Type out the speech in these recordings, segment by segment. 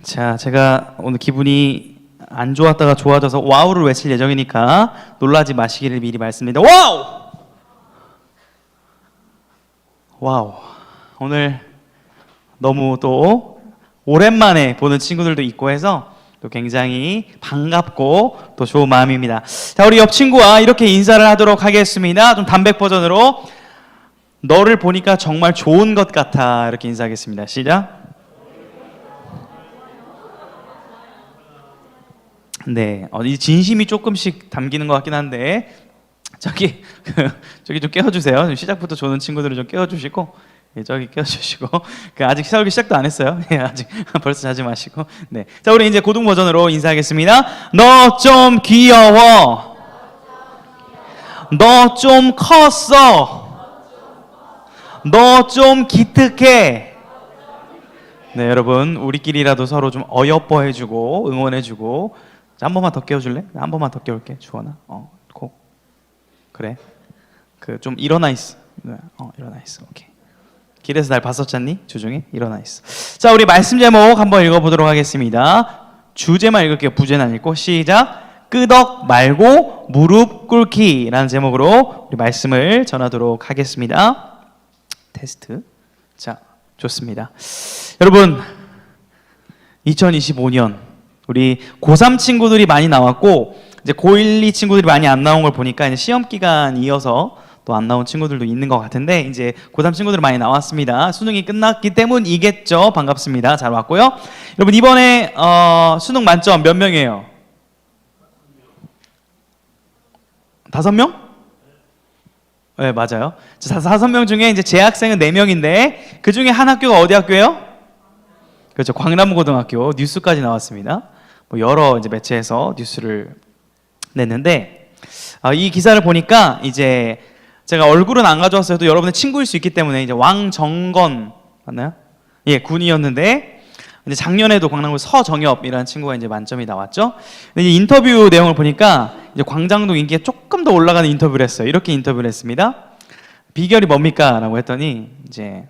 자, 제가 오늘 기분이 안 좋았다가 좋아져서 와우를 외칠 예정이니까 놀라지 마시기를 미리 말씀드립니다. 와우! 와우. 오늘 너무 또 오랜만에 보는 친구들도 있고 해서 또 굉장히 반갑고 또 좋은 마음입니다. 자, 우리 옆 친구와 이렇게 인사를 하도록 하겠습니다. 좀 담백 버전으로 너를 보니까 정말 좋은 것 같아 이렇게 인사하겠습니다. 시작. 네, 이 진심이 조금씩 담기는 것 같긴 한데 저기 좀 깨워주세요. 시작부터 조는 친구들을 좀 깨워주시고 저기 깨워주시고 아직 설교 시작도 안 했어요. 아직 벌써 자지 마시고. 네, 자 우리 이제 고등 버전으로 인사하겠습니다. 너 좀 귀여워. 너 좀 컸어. 너 좀 기특해. 네, 여러분 우리끼리라도 서로 좀 어여뻐해주고 응원해주고. 자, 한 번만 더 깨워줄래? 한 번만 더 깨울게. 주원아. 꼭. 그래. 좀 일어나 있어. 일어나 있어. 오케이. 길에서 날 봤었잖니? 주중에 일어나 있어. 자, 우리 말씀 제목 한번 읽어보도록 하겠습니다. 주제만 읽을게요. 부제는 안 읽고. 시작. 끄덕 말고 무릎 꿇기라는 제목으로 우리 말씀을 전하도록 하겠습니다. 테스트. 자, 좋습니다. 여러분, 2025년 우리 고3 친구들이 많이 나왔고 이제 고1, 2 친구들이 많이 안 나온 걸 보니까 이제 시험 기간이어서 또 안 나온 친구들도 있는 것 같은데 이제 고3 친구들 많이 나왔습니다. 수능이 끝났기 때문이겠죠. 반갑습니다. 잘 왔고요. 여러분 이번에 수능 만점 몇 명이에요? 5명? 네, 맞아요. 5명 중에 이제 재학생은 4명인데 그 중에 한 학교가 어디 학교예요? 그렇죠. 광남고등학교. 뉴스까지 나왔습니다. 여러 이제 매체에서 뉴스를 냈는데 이 기사를 보니까 이제 제가 얼굴은 안 가져왔어요. 또 여러분의 친구일 수 있기 때문에 이제 왕정건 맞나요? 예, 군이었는데 이제 작년에도 광남고 서정엽이라는 친구가 이제 만점이 나왔죠. 근데 이제 인터뷰 내용을 보니까 이제 광장동 인기가 조금 더 올라가는 인터뷰를 했어요. 이렇게 인터뷰를 했습니다. 비결이 뭡니까?라고 했더니 이제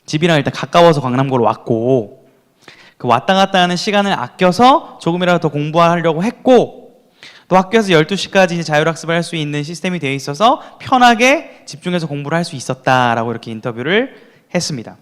집이랑 일단 가까워서 광남고로 왔고 그 왔다 갔다 하는 시간을 아껴서 조금이라도 더 공부하려고 했고 또 학교에서 12시까지 이제 자율학습을 할 수 있는 시스템이 되어 있어서 편하게 집중해서 공부를 할 수 있었다라고 이렇게 인터뷰를 했습니다.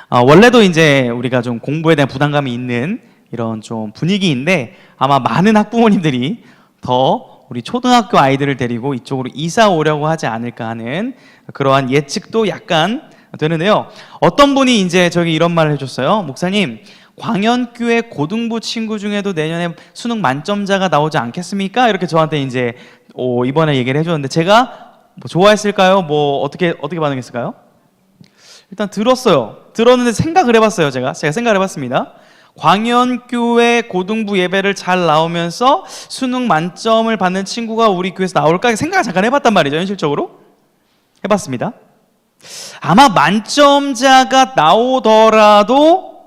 원래도 이제 우리가 좀 공부에 대한 부담감이 있는 이런 좀 분위기인데 아마 많은 학부모님들이 더 우리 초등학교 아이들을 데리고 이쪽으로 이사 오려고 하지 않을까 하는 그러한 예측도 약간 되는데요. 어떤 분이 이제 저기 이런 말을 해줬어요. 목사님, 광연교회 고등부 친구 중에도 내년에 수능 만점자가 나오지 않겠습니까? 이렇게 저한테 이제 이번에 얘기를 해줬는데 제가 좋아했을까요? 어떻게 반응했을까요? 일단 들었는데 생각을 해봤어요. 제가 생각을 해봤습니다. 광연교회 고등부 예배를 잘 나오면서 수능 만점을 받는 친구가 우리 교회에서 나올까 생각을 잠깐 해봤단 말이죠. 현실적으로 해봤습니다. 아마 만점자가 나오더라도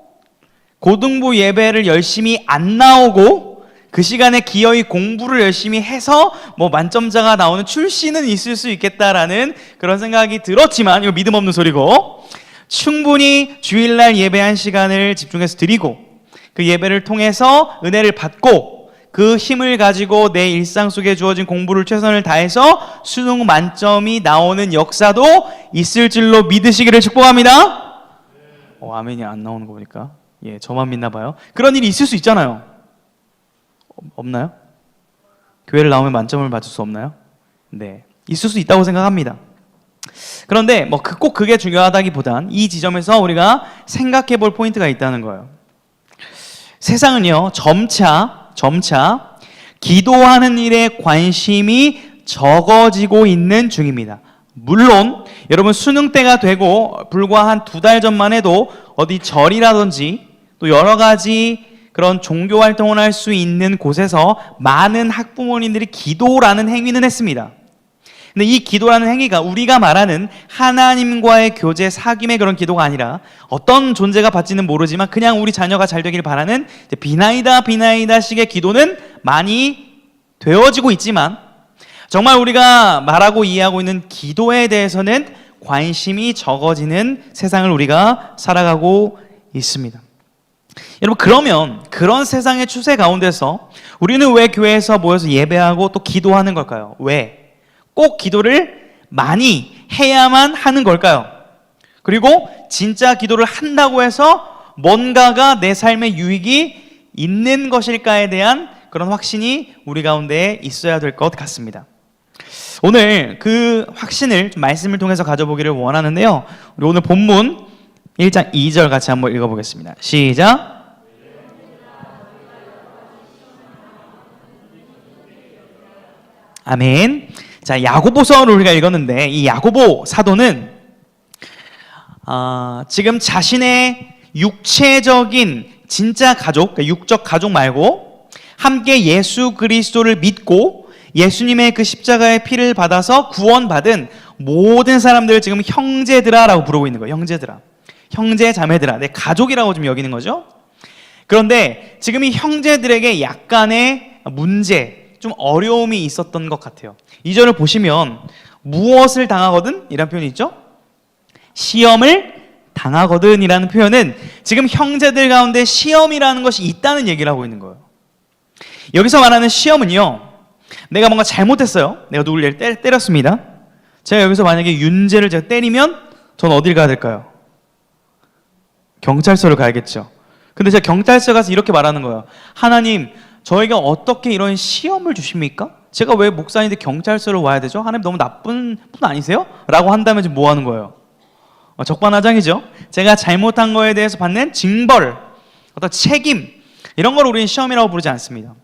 고등부 예배를 열심히 안 나오고 그 시간에 기어이 공부를 열심히 해서 만점자가 나오는 출시는 있을 수 있겠다라는 그런 생각이 들었지만 이거 믿음 없는 소리고 충분히 주일날 예배 한 시간을 집중해서 드리고 그 예배를 통해서 은혜를 받고 그 힘을 가지고 내 일상 속에 주어진 공부를 최선을 다해서 수능 만점이 나오는 역사도 있을 줄로 믿으시기를 축복합니다. 아멘이 안 나오는 거 보니까 저만 믿나 봐요. 그런 일이 있을 수 있잖아요. 없나요? 교회를 나오면 만점을 받을 수 없나요? 네, 있을 수 있다고 생각합니다. 그런데 꼭 그게 중요하다기보단 이 지점에서 우리가 생각해 볼 포인트가 있다는 거예요. 세상은요 점차 기도하는 일에 관심이 적어지고 있는 중입니다. 물론 여러분 수능 때가 되고 불과 한 2달 전만 해도 어디 절이라든지 또 여러 가지 그런 종교 활동을 할 수 있는 곳에서 많은 학부모님들이 기도라는 행위는 했습니다. 근데 이 기도라는 행위가 우리가 말하는 하나님과의 교제, 사귐의 그런 기도가 아니라 어떤 존재가 받지는 모르지만 그냥 우리 자녀가 잘 되길 바라는 비나이다 식의 기도는 많이 되어지고 있지만 정말 우리가 말하고 이해하고 있는 기도에 대해서는 관심이 적어지는 세상을 우리가 살아가고 있습니다. 여러분, 그러면 그런 세상의 추세 가운데서 우리는 왜 교회에서 모여서 예배하고 또 기도하는 걸까요? 왜? 꼭 기도를 많이 해야만 하는 걸까요? 그리고 진짜 기도를 한다고 해서 뭔가가 내 삶에 유익이 있는 것일까에 대한 그런 확신이 우리 가운데 있어야 될 것 같습니다. 오늘 그 확신을 좀 말씀을 통해서 가져보기를 원하는데요. 우리 오늘 본문 1장 2절 같이 한번 읽어보겠습니다. 시작. 아멘. 자, 야고보서를 우리가 읽었는데 이 야고보 사도는 지금 자신의 육체적인 진짜 가족, 그러니까 육적 가족 말고 함께 예수 그리스도를 믿고 예수님의 그 십자가의 피를 받아서 구원받은 모든 사람들을 지금 형제들아라고 부르고 있는 거예요. 형제들아, 형제 자매들아, 내 가족이라고 좀 여기는 거죠. 그런데 지금 이 형제들에게 약간의 문제, 좀 어려움이 있었던 것 같아요. 2절을 보시면 무엇을 당하거든? 이라는 표현이 있죠. 시험을 당하거든 이라는 표현은 지금 형제들 가운데 시험이라는 것이 있다는 얘기를 하고 있는 거예요. 여기서 말하는 시험은요, 내가 뭔가 잘못했어요. 내가 누굴 때렸습니다. 제가 여기서 만약에 윤재를 제가 때리면 전 어딜 가야 될까요? 경찰서를 가야겠죠. 근데 제가 경찰서 가서 이렇게 말하는 거예요. 하나님, 저에게 어떻게 이런 시험을 주십니까? 제가 왜 목사인데 경찰서를 와야 되죠? 하나님 너무 나쁜 분 아니세요? 라고 한다면 지금 뭐 하는 거예요? 적반하장이죠. 제가 잘못한 거에 대해서 받는 징벌, 어떤 책임, 이런 걸 우리는 시험이라고 부르지 않습니다.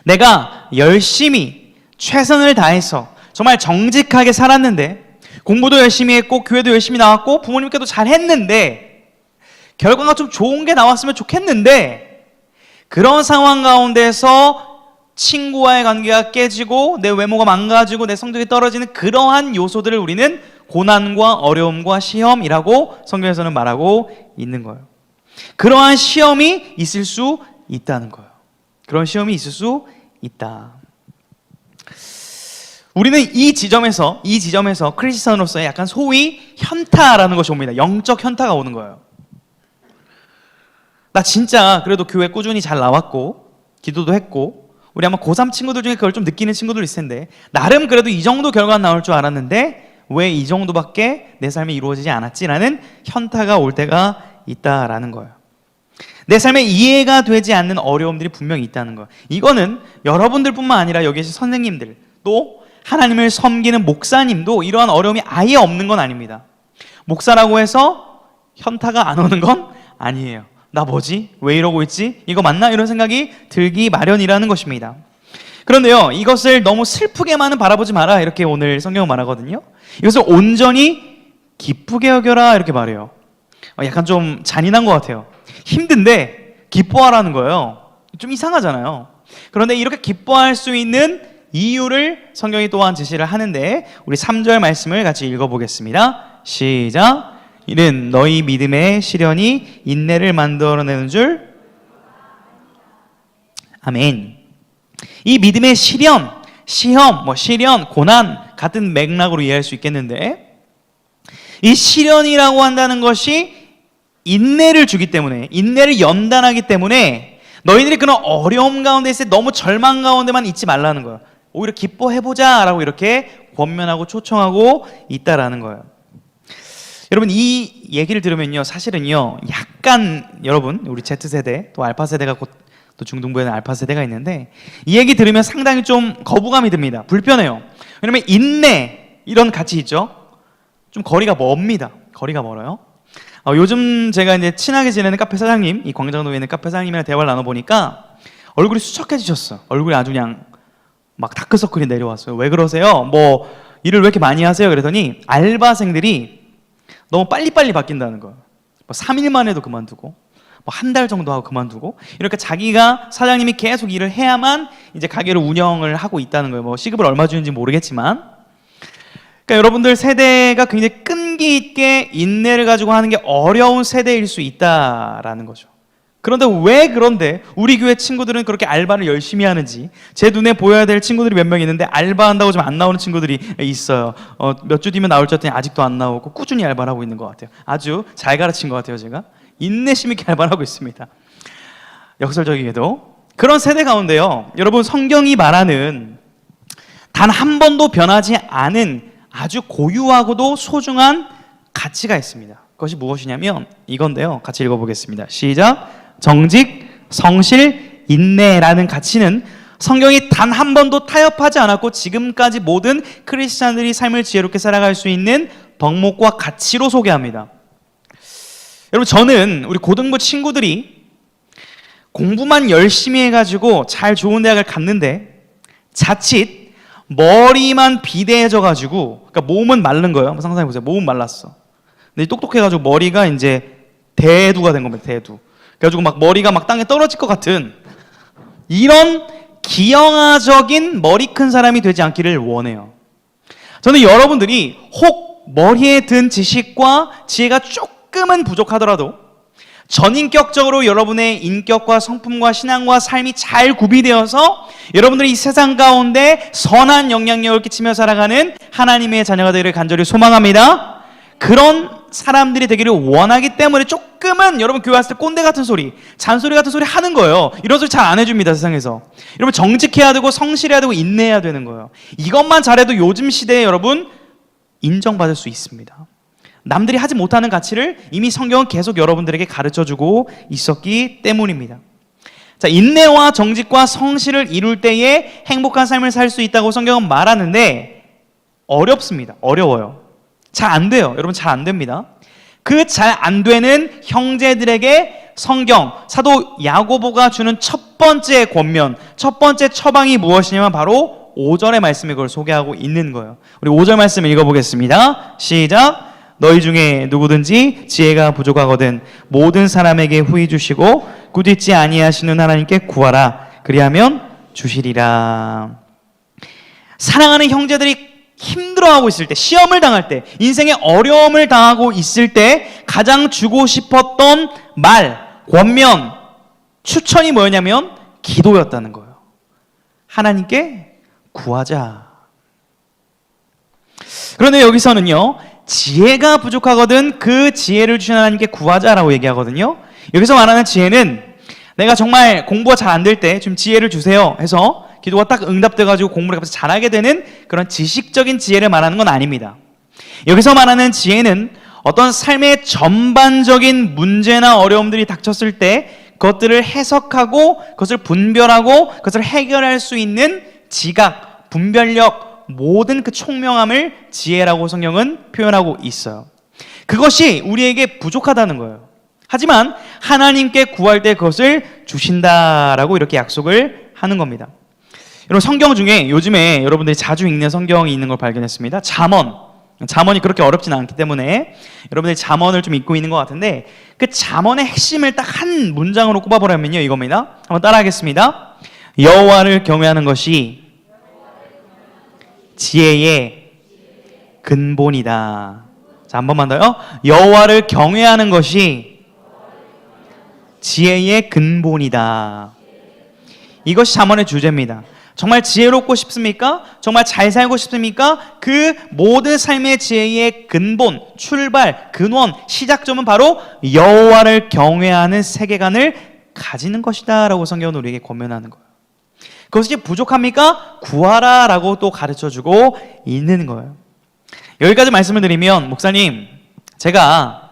내가 열심히 최선을 다해서 정말 정직하게 살았는데, 공부도 열심히 했고 교회도 열심히 나왔고 부모님께도 잘했는데 결과가 좀 좋은 게 나왔으면 좋겠는데, 그런 상황 가운데서 친구와의 관계가 깨지고 내 외모가 망가지고 내 성적이 떨어지는 그러한 요소들을 우리는 고난과 어려움과 시험이라고 성경에서는 말하고 있는 거예요. 그러한 시험이 있을 수 있다는 거예요. 그런 시험이 있을 수 있다. 우리는 이 지점에서 크리스천으로서의 약간 소위 현타라는 것이 옵니다. 영적 현타가 오는 거예요. 나 진짜 그래도 교회 꾸준히 잘 나왔고 기도도 했고, 우리 아마 고3 친구들 중에 그걸 좀 느끼는 친구들 있을 텐데, 나름 그래도 이 정도 결과가 나올 줄 알았는데 왜 이 정도밖에 내 삶에 이루어지지 않았지라는 현타가 올 때가 있다라는 거예요. 내 삶에 이해가 되지 않는 어려움들이 분명히 있다는 거예요. 이거는 여러분들뿐만 아니라 여기 계신 선생님들, 또 하나님을 섬기는 목사님도 이러한 어려움이 아예 없는 건 아닙니다. 목사라고 해서 현타가 안 오는 건 아니에요. 나 뭐지? 왜 이러고 있지? 이거 맞나? 이런 생각이 들기 마련이라는 것입니다. 그런데요, 이것을 너무 슬프게만은 바라보지 마라, 이렇게 오늘 성경은 말하거든요. 이것을 온전히 기쁘게 여겨라, 이렇게 말해요. 약간 좀 잔인한 것 같아요. 힘든데 기뻐하라는 거예요. 좀 이상하잖아요. 그런데 이렇게 기뻐할 수 있는 이유를 성경이 또한 제시를 하는데, 우리 3절 말씀을 같이 읽어보겠습니다. 시작. 이는 너희 믿음의 시련이 인내를 만들어내는 줄. 아멘. 이 믿음의 시련, 시험, 시련, 고난 같은 맥락으로 이해할 수 있겠는데, 이 시련이라고 한다는 것이 인내를 주기 때문에, 인내를 연단하기 때문에 너희들이 그런 어려움 가운데 있을 때 너무 절망 가운데만 있지 말라는 거예요. 오히려 기뻐해보자 라고 이렇게 권면하고 초청하고 있다라는 거예요. 여러분, 이 얘기를 들으면요, 사실은요, 약간 여러분, 우리 Z세대 또 알파세대가 곧 또 중등부에는 알파세대가 있는데, 이 얘기 들으면 상당히 좀 거부감이 듭니다. 불편해요. 왜냐면 인내, 이런 가치 있죠? 좀 거리가 멉니다. 거리가 멀어요. 요즘 제가 이제 친하게 지내는 카페 사장님, 이 광장도에 있는 카페 사장님이랑 대화를 나눠보니까 얼굴이 수척해지셨어요. 얼굴이 아주 그냥 막 다크서클이 내려왔어요. 왜 그러세요? 뭐 일을 왜 이렇게 많이 하세요? 그랬더니 알바생들이 너무 빨리빨리 바뀐다는 거예요. 3일 만에도 그만두고, 한 달 정도 하고 그만두고, 이렇게 자기가 사장님이 계속 일을 해야만 이제 가게를 운영을 하고 있다는 거예요. 시급을 얼마 주는지 모르겠지만. 그러니까 여러분들 세대가 굉장히 끈기 있게 인내를 가지고 하는 게 어려운 세대일 수 있다라는 거죠. 그런데 우리 교회 친구들은 그렇게 알바를 열심히 하는지, 제 눈에 보여야 될 친구들이 몇 명 있는데 알바한다고 좀 안 나오는 친구들이 있어요. 몇 주 뒤면 나올 줄 알았더니 아직도 안 나오고 꾸준히 알바를 하고 있는 것 같아요. 아주 잘 가르친 것 같아요, 제가. 인내심이 결발하고 있습니다. 역설적이게도 그런 세대 가운데요, 여러분, 성경이 말하는 단 한 번도 변하지 않은 아주 고유하고도 소중한 가치가 있습니다. 그것이 무엇이냐면 이건데요, 같이 읽어보겠습니다. 시작. 정직, 성실, 인내라는 가치는 성경이 단 한 번도 타협하지 않았고 지금까지 모든 크리스찬들이 삶을 지혜롭게 살아갈 수 있는 덕목과 가치로 소개합니다. 여러분, 저는 우리 고등부 친구들이 공부만 열심히 해가지고 잘 좋은 대학을 갔는데 자칫 머리만 비대해져가지고, 그러니까 몸은 마른 거예요. 한번 상상해보세요. 몸은 말랐어. 근데 똑똑해가지고 머리가 이제 대두가 된 겁니다. 대두. 그래가지고 막 머리가 막 땅에 떨어질 것 같은 이런 기형아적인 머리 큰 사람이 되지 않기를 원해요. 저는 여러분들이 혹 머리에 든 지식과 지혜가 조금은 부족하더라도 전인격적으로 여러분의 인격과 성품과 신앙과 삶이 잘 구비되어서 여러분들이 이 세상 가운데 선한 영향력을 끼치며 살아가는 하나님의 자녀가 되기를 간절히 소망합니다. 그런 사람들이 되기를 원하기 때문에 조금은 여러분 교회 왔을 때 꼰대 같은 소리, 잔소리 같은 소리 하는 거예요. 이런 소리 잘 안 해줍니다, 세상에서. 여러분, 정직해야 되고 성실해야 되고 인내해야 되는 거예요. 이것만 잘해도 요즘 시대에 여러분 인정받을 수 있습니다. 남들이 하지 못하는 가치를 이미 성경은 계속 여러분들에게 가르쳐주고 있었기 때문입니다. 자, 인내와 정직과 성실을 이룰 때에 행복한 삶을 살 수 있다고 성경은 말하는데 어렵습니다. 어려워요. 잘 안 돼요. 여러분, 잘 안 됩니다. 그 잘 안 되는 형제들에게 성경, 사도 야고보가 주는 첫 번째 권면, 첫 번째 처방이 무엇이냐면 바로 5절의 말씀에 그걸 소개하고 있는 거예요. 우리 5절 말씀을 읽어보겠습니다. 시작. 너희 중에 누구든지 지혜가 부족하거든 모든 사람에게 후히 주시고 꾸짖지 아니하시는 하나님께 구하라. 그리하면 주시리라. 사랑하는 형제들이 힘들어하고 있을 때, 시험을 당할 때, 인생의 어려움을 당하고 있을 때 가장 주고 싶었던 말, 권면, 추천이 뭐였냐면 기도였다는 거예요. 하나님께 구하자. 그런데 여기서는요, 지혜가 부족하거든 그 지혜를 주신 하나님께 구하자라고 얘기하거든요. 여기서 말하는 지혜는 내가 정말 공부가 잘 안 될 때 좀 지혜를 주세요 해서 기도가 딱 응답돼가지고 공부를 갑자기 잘하게 되는 그런 지식적인 지혜를 말하는 건 아닙니다. 여기서 말하는 지혜는 어떤 삶의 전반적인 문제나 어려움들이 닥쳤을 때 그것들을 해석하고 그것을 분별하고 그것을 해결할 수 있는 지각, 분별력, 모든 그 총명함을 지혜라고 성경은 표현하고 있어요. 그것이 우리에게 부족하다는 거예요. 하지만 하나님께 구할 때 그것을 주신다라고 이렇게 약속을 하는 겁니다. 여러분, 성경 중에 요즘에 여러분들이 자주 읽는 성경이 있는 걸 발견했습니다. 잠언이 그렇게 어렵진 않기 때문에 여러분들이 잠언을 좀 읽고 있는 것 같은데 그 잠언의 핵심을 딱 한 문장으로 꼽아보려면요, 이겁니다. 한번 따라하겠습니다. 여호와를 경외하는 것이 지혜의 근본이다. 자, 한 번만 더요. 여호와를 경외하는 것이 지혜의 근본이다. 이것이 잠언의 주제입니다. 정말 지혜롭고 싶습니까? 정말 잘 살고 싶습니까? 그 모든 삶의 지혜의 근본, 출발, 근원, 시작점은 바로 여호와를 경외하는 세계관을 가지는 것이다 라고 성경은 우리에게 권면하는 거예요. 그것이 부족합니까? 구하라라고 또 가르쳐주고 있는 거예요. 여기까지 말씀을 드리면, 목사님, 제가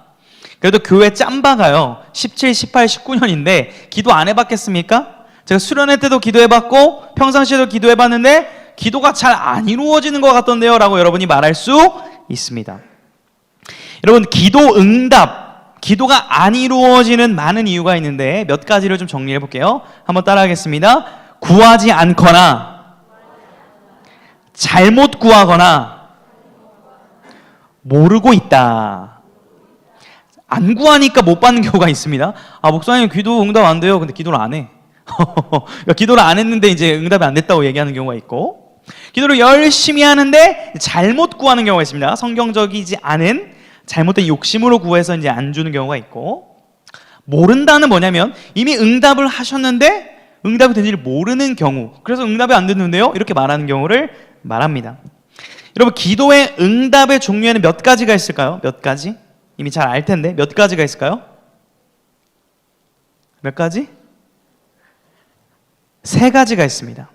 그래도 교회 짬바가요 17, 18, 19년인데 기도 안 해봤겠습니까? 제가 수련회 때도 기도해봤고 평상시에도 기도해봤는데 기도가 잘 안 이루어지는 것 같던데요 라고 여러분이 말할 수 있습니다. 여러분, 기도 응답, 기도가 안 이루어지는 많은 이유가 있는데 몇 가지를 좀 정리해 볼게요. 한번 따라하겠습니다. 구하지 않거나, 잘못 구하거나, 모르고 있다. 안 구하니까 못 받는 경우가 있습니다. 아, 목사님 기도 응답 안 돼요. 근데 기도를 안 해. 기도를 안 했는데 이제 응답이 안 됐다고 얘기하는 경우가 있고, 기도를 열심히 하는데 잘못 구하는 경우가 있습니다. 성경적이지 않은 잘못된 욕심으로 구해서 이제 안 주는 경우가 있고, 모른다는 뭐냐면 이미 응답을 하셨는데 응답이 된지를 모르는 경우, 그래서 응답이 안 됐는데요 이렇게 말하는 경우를 말합니다. 여러분, 기도의 응답의 종류에는 몇 가지가 있을까요? 몇 가지? 이미 잘 알 텐데 몇 가지가 있을까요? 몇 가지? 3가지가 있습니다.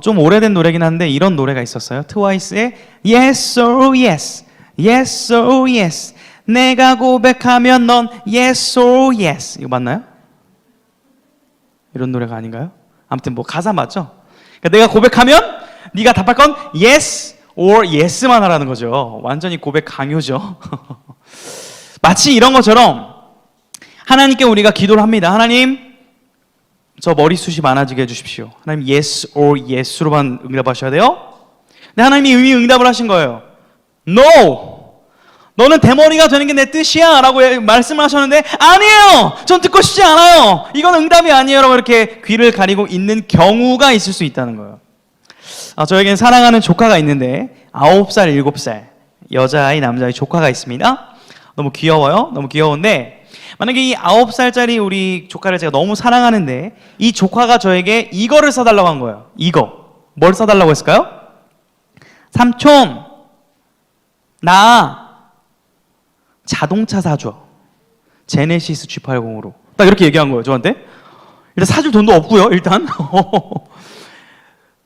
좀 오래된 노래긴 한데 이런 노래가 있었어요. 트와이스의 Yes, oh yes, Yes, oh yes. 내가 고백하면 넌 Yes, oh yes. 이거 맞나요? 이런 노래가 아닌가요? 아무튼 뭐 가사 맞죠? 그러니까 내가 고백하면 네가 답할 건 Yes or Yes만 하라는 거죠. 완전히 고백 강요죠. 마치 이런 것처럼 하나님께 우리가 기도를 합니다. 하나님, 저 머리숱이 많아지게 해주십시오. 하나님 yes or yes로만 응답하셔야 돼요. 근데 하나님이 이미 응답을 하신 거예요. No! 너는 대머리가 되는 게 내 뜻이야 라고 말씀을 하셨는데 아니에요! 전 듣고 싶지 않아요! 이건 응답이 아니에요 라고 이렇게 귀를 가리고 있는 경우가 있을 수 있다는 거예요. 저에겐 사랑하는 조카가 있는데 9살, 7살 여자아이, 남자아이 조카가 있습니다. 너무 귀여워요. 너무 귀여운데 만약에 이 9살짜리 우리 조카를 제가 너무 사랑하는데 이 조카가 저에게 이거를 사달라고 한 거예요. 이거. 뭘 사달라고 했을까요? 삼촌, 나 자동차 사줘. 제네시스 G80으로. 딱 이렇게 얘기한 거예요, 저한테. 일단 사줄 돈도 없고요, 일단.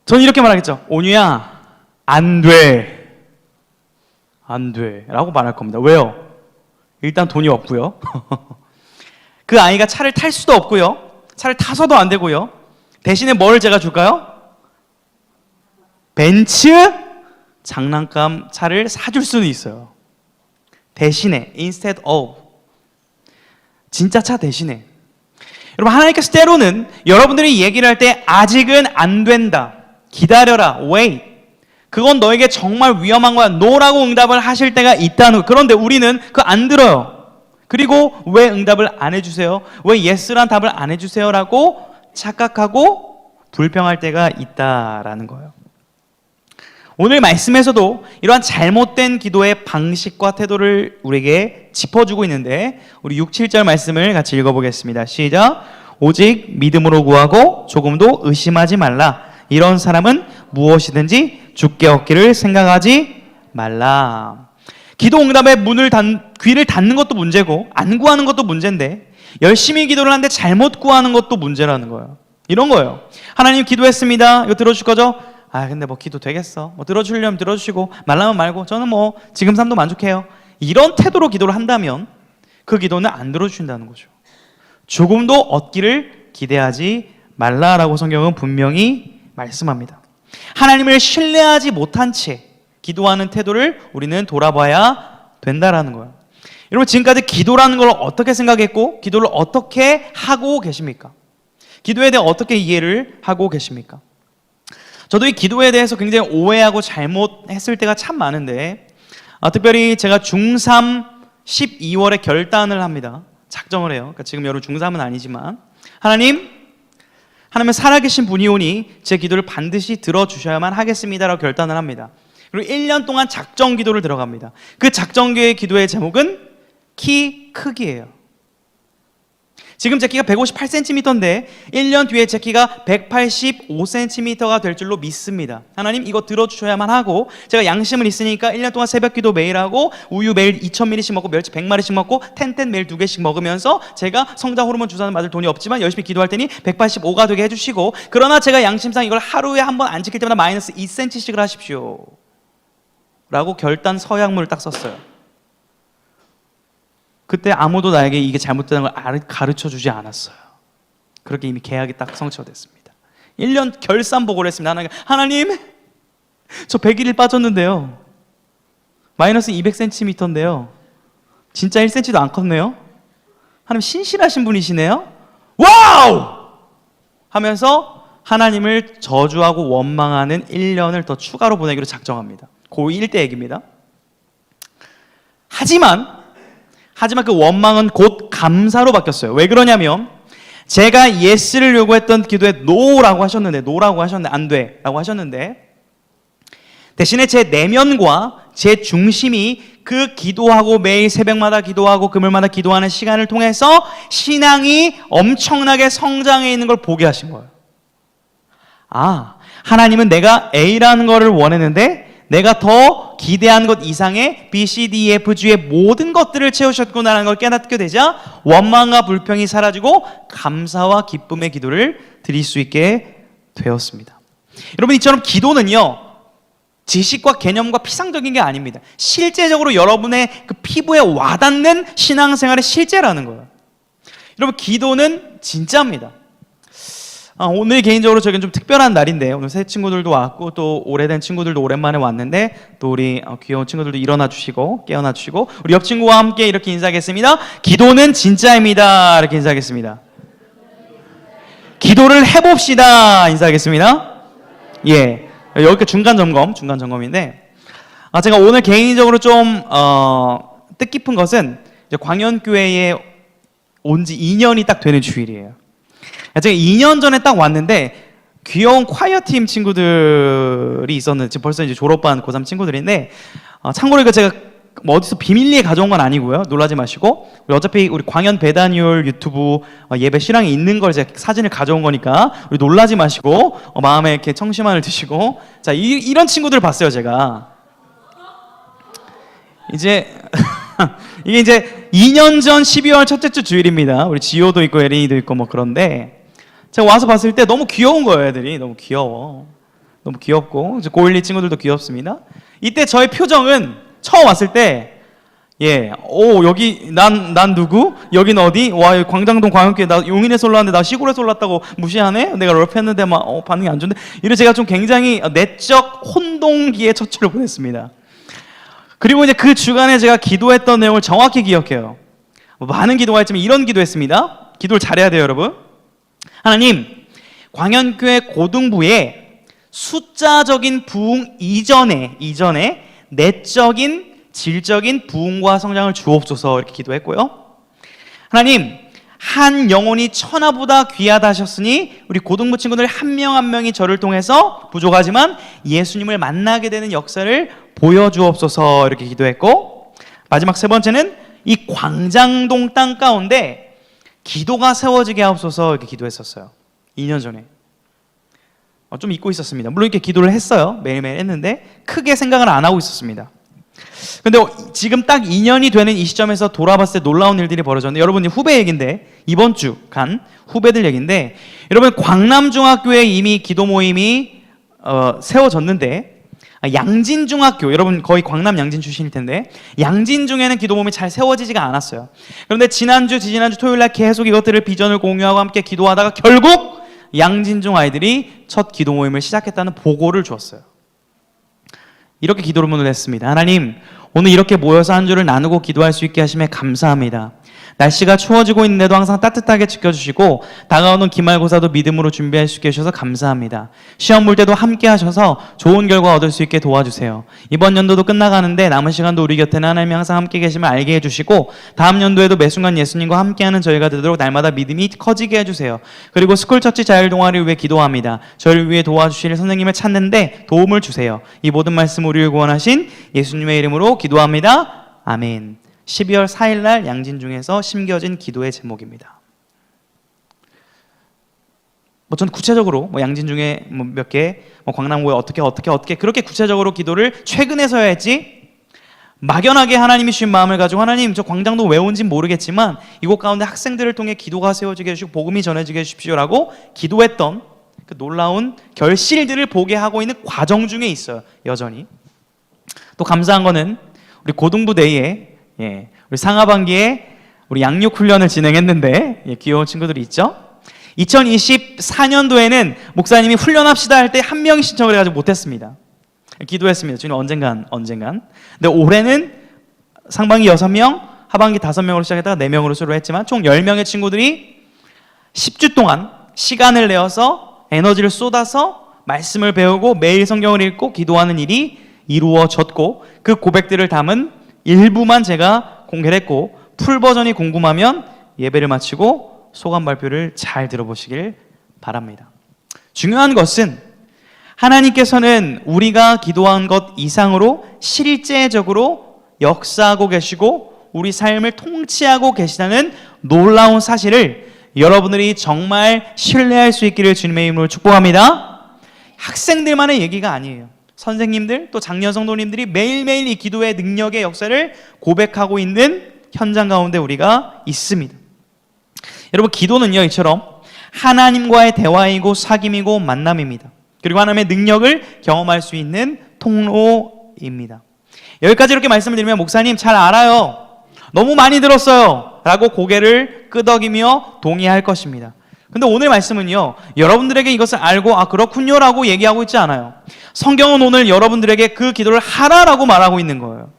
저는 이렇게 말하겠죠. 온유야, 안 돼. 안 돼. 라고 말할 겁니다. 왜요? 일단 돈이 없고요. 그 아이가 차를 탈 수도 없고요. 차를 타서도 안 되고요. 대신에 뭘 제가 줄까요? 벤츠 장난감 차를 사줄 수는 있어요. 대신에 instead of 진짜 차 대신에 여러분 하나님께서 때로는 여러분들이 얘기를 할 때 아직은 안 된다. 기다려라. wait. 그건 너에게 정말 위험한 거야. no라고 응답을 하실 때가 있다는 거. 그런데 우리는 그거 안 들어요. 그리고 왜 응답을 안 해주세요? 왜 yes란 답을 안 해주세요? 라고 착각하고 불평할 때가 있다라는 거예요. 오늘 말씀에서도 이러한 잘못된 기도의 방식과 태도를 우리에게 짚어주고 있는데 우리 6, 7절 말씀을 같이 읽어보겠습니다. 시작. 오직 믿음으로 구하고 조금도 의심하지 말라. 이런 사람은 무엇이든지 주께 얻기를 생각하지 말라. 기도 응답의 귀를 닫는 것도 문제고 안 구하는 것도 문제인데 열심히 기도를 하는데 잘못 구하는 것도 문제라는 거예요. 이런 거예요. 하나님 기도했습니다. 이거 들어줄 거죠? 근데 뭐 기도 되겠어. 뭐 들어주려면 들어주시고 말라면 말고 저는 뭐 지금 삶도 만족해요. 이런 태도로 기도를 한다면 그 기도는 안 들어주신다는 거죠. 조금도 얻기를 기대하지 말라라고 성경은 분명히 말씀합니다. 하나님을 신뢰하지 못한 채 기도하는 태도를 우리는 돌아봐야 된다라는 거예요. 여러분 지금까지 기도라는 걸 어떻게 생각했고 기도를 어떻게 하고 계십니까? 기도에 대해 어떻게 이해를 하고 계십니까? 저도 이 기도에 대해서 굉장히 오해하고 잘못했을 때가 참 많은데 특별히 제가 중3 12월에 결단을 합니다. 작정을 해요. 그러니까 지금 여러분 중3은 아니지만 하나님은 살아계신 분이오니 제 기도를 반드시 들어주셔야만 하겠습니다라고 결단을 합니다. 그리고 1년 동안 작정 기도를 들어갑니다. 그 작정 기도의 제목은 키 크기예요. 지금 제 키가 158cm인데 1년 뒤에 제 키가 185cm가 될 줄로 믿습니다. 하나님 이거 들어주셔야만 하고 제가 양심은 있으니까 1년 동안 새벽기도 매일 하고 우유 매일 2000ml씩 먹고 멸치 100마리씩 먹고 텐텐 매일 2개씩 먹으면서 제가 성장 호르몬 주사는 맞을 돈이 없지만 열심히 기도할 테니 185가 되게 해주시고 그러나 제가 양심상 이걸 하루에 한 번 안 지킬 때마다 마이너스 2cm씩을 하십시오 라고 결단 서약문을 딱 썼어요. 그때 아무도 나에게 이게 잘못되는 걸 가르쳐주지 않았어요. 그렇게 이미 계약이 딱 성취가 됐습니다. 1년 결산 보고를 했습니다. 하나님 저 101일 빠졌는데요 마이너스 200cm인데요 진짜 1cm도 안 컸네요. 하나님 신실하신 분이시네요. 와우! 하면서 하나님을 저주하고 원망하는 1년을 더 추가로 보내기로 작정합니다. 고1 때 얘기입니다. 하지만 그 원망은 곧 감사로 바뀌었어요. 왜 그러냐면 제가 yes를 요구했던 기도에 no라고 하셨는데 안 돼 라고 하셨는데 대신에 제 내면과 제 중심이 그 기도하고 매일 새벽마다 기도하고 금요일마다 기도하는 시간을 통해서 신앙이 엄청나게 성장해 있는 걸 보게 하신 거예요. 하나님은 내가 A라는 거를 원했는데 내가 더 기대한 것 이상의 B, C, D, E, F, G의 모든 것들을 채우셨구나라는 걸 깨닫게 되자 원망과 불평이 사라지고 감사와 기쁨의 기도를 드릴 수 있게 되었습니다. 여러분, 이처럼 기도는요, 지식과 개념과 피상적인 게 아닙니다. 실제적으로 여러분의 그 피부에 와닿는 신앙생활의 실제라는 거예요. 여러분, 기도는 진짜입니다. 오늘 개인적으로 저희는 좀 특별한 날인데, 오늘 새 친구들도 왔고 또 오래된 친구들도 오랜만에 왔는데, 또 우리 귀여운 친구들도 일어나 주시고 깨어나 주시고, 우리 옆 친구와 함께 이렇게 인사하겠습니다. 기도는 진짜입니다. 이렇게 인사하겠습니다. 기도를 해봅시다. 인사하겠습니다. 예, 여기가 중간 점검인데, 제가 오늘 개인적으로 좀 뜻깊은 것은 이제 광연교회에 온 지 2년이 딱 되는 주일이에요. 제가 2년 전에 딱 왔는데 귀여운 콰이어팀 친구들이 있었는데, 지금 벌써 이제 졸업반 고3 친구들인데, 참고로 이거 제가 뭐 어디서 비밀리에 가져온 건 아니고요. 놀라지 마시고, 어차피 우리 광연 배단율 유튜브 예배 실황에 있는 걸 제가 사진을 가져온 거니까 우리 놀라지 마시고 마음에 이렇게 청심환을 드시고, 자, 이런 친구들 봤어요. 제가 이제 이게 이제 2년 전 12월 첫째 주 주일입니다. 우리 지호도 있고 에린이도 있고 뭐 그런데, 제가 와서 봤을 때 너무 귀여운 거예요. 애들이 너무 귀여워. 너무 귀엽고, 이제 고1 친구들도 귀엽습니다. 이때 저의 표정은 처음 왔을 때, 여기 난 누구? 여긴 어디? 와, 여기 광장동 광역교회, 나 용인에서 올라왔는데 나 시골에서 올랐다고 무시하네? 내가 랩했는데 막 반응이 안 좋은데? 이래 제가 좀 굉장히 내적 혼동기의 첫 주를 보냈습니다. 그리고 이제 그 주간에 제가 기도했던 내용을 정확히 기억해요. 많은 기도가 있지만 이런 기도했습니다. 기도를 잘해야 돼요, 여러분. 하나님, 광연교회 고등부에 숫자적인 부흥 이전에 내적인 질적인 부흥과 성장을 주옵소서, 이렇게 기도했고요. 하나님, 한 영혼이 천하보다 귀하다 하셨으니 우리 고등부 친구들 한 명 한 명이 저를 통해서 부족하지만 예수님을 만나게 되는 역사를 보여주옵소서, 이렇게 기도했고, 마지막 세 번째는 이 광장동 땅 가운데 기도가 세워지게 하옵소서, 이렇게 기도했었어요. 2년 전에 좀 잊고 있었습니다. 물론 이렇게 기도를 했어요. 매일매일 했는데 크게 생각을 안 하고 있었습니다. 근데 지금 딱 2년이 되는 이 시점에서 돌아봤을 때 놀라운 일들이 벌어졌는데, 여러분 후배 얘기인데, 이번 주 간 후배들 얘기인데, 여러분 광남중학교에 이미 기도 모임이 세워졌는데, 양진중학교, 여러분 거의 광남 양진 출신일 텐데, 양진중에는 기도 모임이 잘 세워지지가 않았어요. 그런데 지난주 토요일날 계속 이것들을 비전을 공유하고 함께 기도하다가 결국 양진중 아이들이 첫 기도 모임을 시작했다는 보고를 주었어요. 이렇게 기도문을 했습니다. 하나님, 오늘 이렇게 모여서 한 주를 나누고 기도할 수 있게 하심에 감사합니다. 날씨가 추워지고 있는데도 항상 따뜻하게 지켜주시고 다가오는 기말고사도 믿음으로 준비할 수 있게 해주셔서 감사합니다. 시험 볼 때도 함께 하셔서 좋은 결과 얻을 수 있게 도와주세요. 이번 연도도 끝나가는데 남은 시간도 우리 곁에는 하나님이 항상 함께 계심을 알게 해주시고, 다음 연도에도 매 순간 예수님과 함께하는 저희가 되도록 날마다 믿음이 커지게 해주세요. 그리고 스쿨처치 자율 동아리를 위해 기도합니다. 저희를 위해 도와주실 선생님을 찾는데 도움을 주세요. 이 모든 말씀 우리를 구원하신 예수님의 이름으로 기도합니다. 아멘. 12월 4일 날 양진중에서 심겨진 기도의 제목입니다. 저는 구체적으로 양진중에 몇 개, 광남구에 어떻게 그렇게 구체적으로 기도를 최근에서야 했지, 막연하게 하나님이 주신 마음을 가지고, 하나님 저 광장도 왜 온진 모르겠지만 이곳 가운데 학생들을 통해 기도가 세워지게 해주시고 복음이 전해지게 해주십시오라고 기도했던 그 놀라운 결실들을 보게 하고 있는 과정 중에 있어요. 여전히. 또 감사한 거는 우리 고등부 데이에 우리 상하반기에 우리 양육 훈련을 진행했는데, 귀여운 친구들이 있죠. 2024년도에는 목사님이 훈련합시다 할 때 한 명이 신청을 해가지고 못했습니다. 기도했습니다. 주님 언젠간. 근데 올해는 상반기 6명, 하반기 5명으로 시작했다가 4명으로 수로 했지만 총 10명의 친구들이 10주 동안 시간을 내어서 에너지를 쏟아서 말씀을 배우고 매일 성경을 읽고 기도하는 일이 이루어졌고, 그 고백들을 담은 일부만 제가 공개를 했고, 풀 버전이 궁금하면 예배를 마치고 소감 발표를 잘 들어보시길 바랍니다. 중요한 것은 하나님께서는 우리가 기도한 것 이상으로 실제적으로 역사하고 계시고 우리 삶을 통치하고 계시다는 놀라운 사실을 여러분들이 정말 신뢰할 수 있기를 주님의 이름으로 축복합니다. 학생들만의 얘기가 아니에요. 선생님들 또 장년 성도님들이 매일매일 이 기도의 능력의 역사를 고백하고 있는 현장 가운데 우리가 있습니다. 여러분, 기도는요, 이처럼 하나님과의 대화이고 사귐이고 만남입니다. 그리고 하나님의 능력을 경험할 수 있는 통로입니다. 여기까지 이렇게 말씀을 드리면 목사님 잘 알아요, 너무 많이 들었어요 라고 고개를 끄덕이며 동의할 것입니다. 근데 오늘 말씀은요, 여러분들에게 이것을 알고 그렇군요 라고 얘기하고 있지 않아요. 성경은 오늘 여러분들에게 그 기도를 하라라고 말하고 있는 거예요.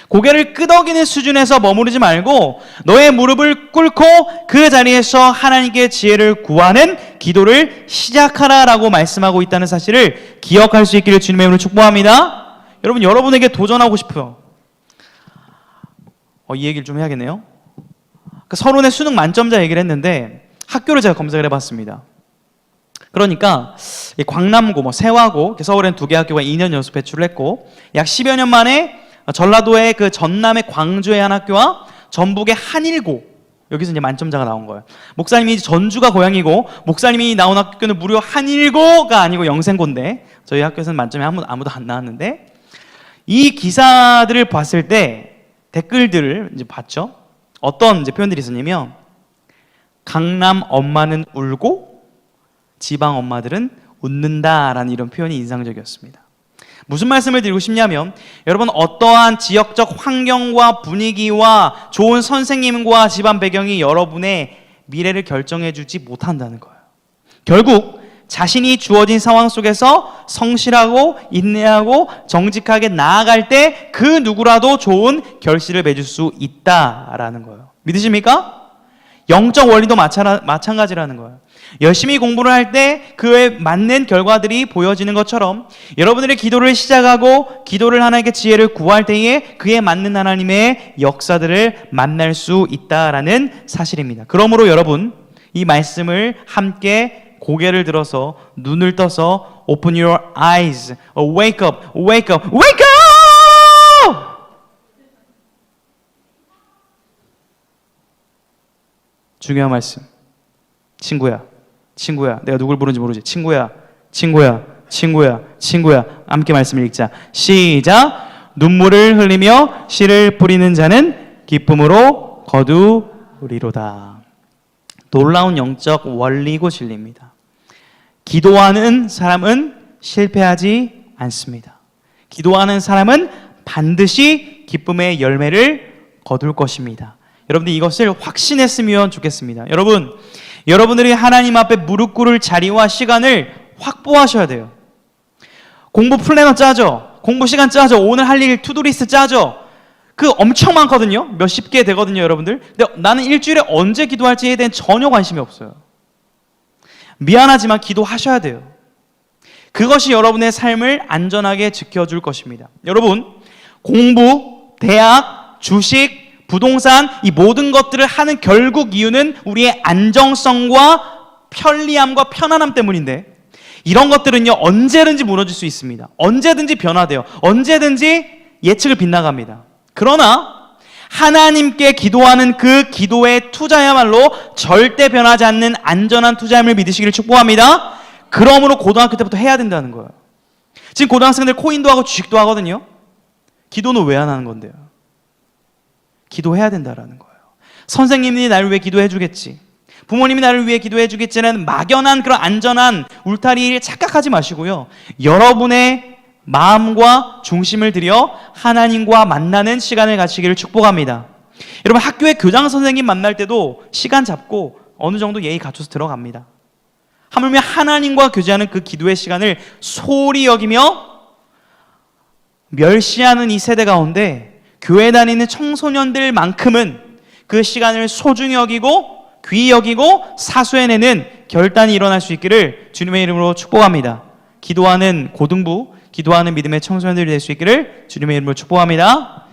고개를 끄덕이는 수준에서 머무르지 말고 너의 무릎을 꿇고 그 자리에서 하나님께 지혜를 구하는 기도를 시작하라라고 말씀하고 있다는 사실을 기억할 수 있기를 주님의 이름으로 축복합니다. 여러분, 여러분에게 도전하고 싶어요. 이 얘기를 좀 해야겠네요. 서론에 수능 만점자 얘기를 했는데 학교를 제가 검색을 해봤습니다. 그러니까 광남고, 세화고, 서울엔 2개 학교가 2년 연속 배출을 했고, 약 10여 년 만에 전라도의 그 전남의 광주의 한 학교와 전북의 한일고, 여기서 이제 만점자가 나온 거예요. 목사님이 전주가 고향이고 목사님이 나온 학교는 무려 한일고가 아니고 영생고인데 저희 학교에서는 만점이 아무도 안 나왔는데, 이 기사들을 봤을 때 댓글들을 이제 봤죠. 어떤 이제 표현들이 있었냐면, 강남 엄마는 울고 지방 엄마들은 웃는다라는 이런 표현이 인상적이었습니다. 무슨 말씀을 드리고 싶냐면, 여러분, 어떠한 지역적 환경과 분위기와 좋은 선생님과 집안 배경이 여러분의 미래를 결정해 주지 못한다는 거예요. 결국 자신이 주어진 상황 속에서 성실하고 인내하고 정직하게 나아갈 때 그 누구라도 좋은 결실을 맺을 수 있다라는 거예요. 믿으십니까? 영적 원리도 마찬가지라는 거예요. 열심히 공부를 할 때 그에 맞는 결과들이 보여지는 것처럼 여러분들의 기도를 시작하고 기도를 하나님께 지혜를 구할 때에 그에 맞는 하나님의 역사들을 만날 수 있다라는 사실입니다. 그러므로 여러분, 이 말씀을 함께 고개를 들어서 눈을 떠서 Open your eyes, wake up, wake up, wake up! 중요한 말씀. 친구야, 내가 누굴 부르는지 모르지. 친구야, 함께 말씀을 읽자. 시작. 눈물을 흘리며 씨를 뿌리는 자는 기쁨으로 거두리로다. 놀라운 영적 원리고 진리입니다. 기도하는 사람은 실패하지 않습니다. 기도하는 사람은 반드시 기쁨의 열매를 거둘 것입니다. 여러분들 이것을 확신했으면 좋겠습니다. 여러분, 여러분들이 하나님 앞에 무릎 꿇을 자리와 시간을 확보하셔야 돼요. 공부 플래너 짜죠. 공부 시간 짜죠. 오늘 할 일 투두리스트 짜죠. 그 엄청 많거든요. 몇십 개 되거든요, 여러분들. 근데 나는 일주일에 언제 기도할지에 대한 전혀 관심이 없어요. 미안하지만 기도하셔야 돼요. 그것이 여러분의 삶을 안전하게 지켜줄 것입니다. 여러분, 공부, 대학, 주식, 부동산, 이 모든 것들을 하는 결국 이유는 우리의 안정성과 편리함과 편안함 때문인데, 이런 것들은요, 언제든지 무너질 수 있습니다. 언제든지 변화돼요. 언제든지 예측을 빗나갑니다. 그러나 하나님께 기도하는 그 기도의 투자야말로 절대 변하지 않는 안전한 투자임을 믿으시기를 축복합니다. 그러므로 고등학교 때부터 해야 된다는 거예요. 지금 고등학생들 코인도 하고 주식도 하거든요. 기도는 왜 안 하는 건데요? 기도해야 된다라는 거예요. 선생님이 나를 위해 기도해 주겠지, 부모님이 나를 위해 기도해 주겠지라는 막연한 그런 안전한 울타리를 착각하지 마시고요, 여러분의 마음과 중심을 들여 하나님과 만나는 시간을 가지기를 축복합니다. 여러분, 학교에 교장 선생님 만날 때도 시간 잡고 어느 정도 예의 갖춰서 들어갑니다. 하물며 하나님과 교제하는 그 기도의 시간을 소홀히 여기며 멸시하는 이 세대 가운데 교회 다니는 청소년들만큼은 그 시간을 소중히 여기고 귀히 여기고 사수해내는 결단이 일어날 수 있기를 주님의 이름으로 축복합니다. 기도하는 고등부, 기도하는 믿음의 청소년들이 될 수 있기를 주님의 이름으로 축복합니다.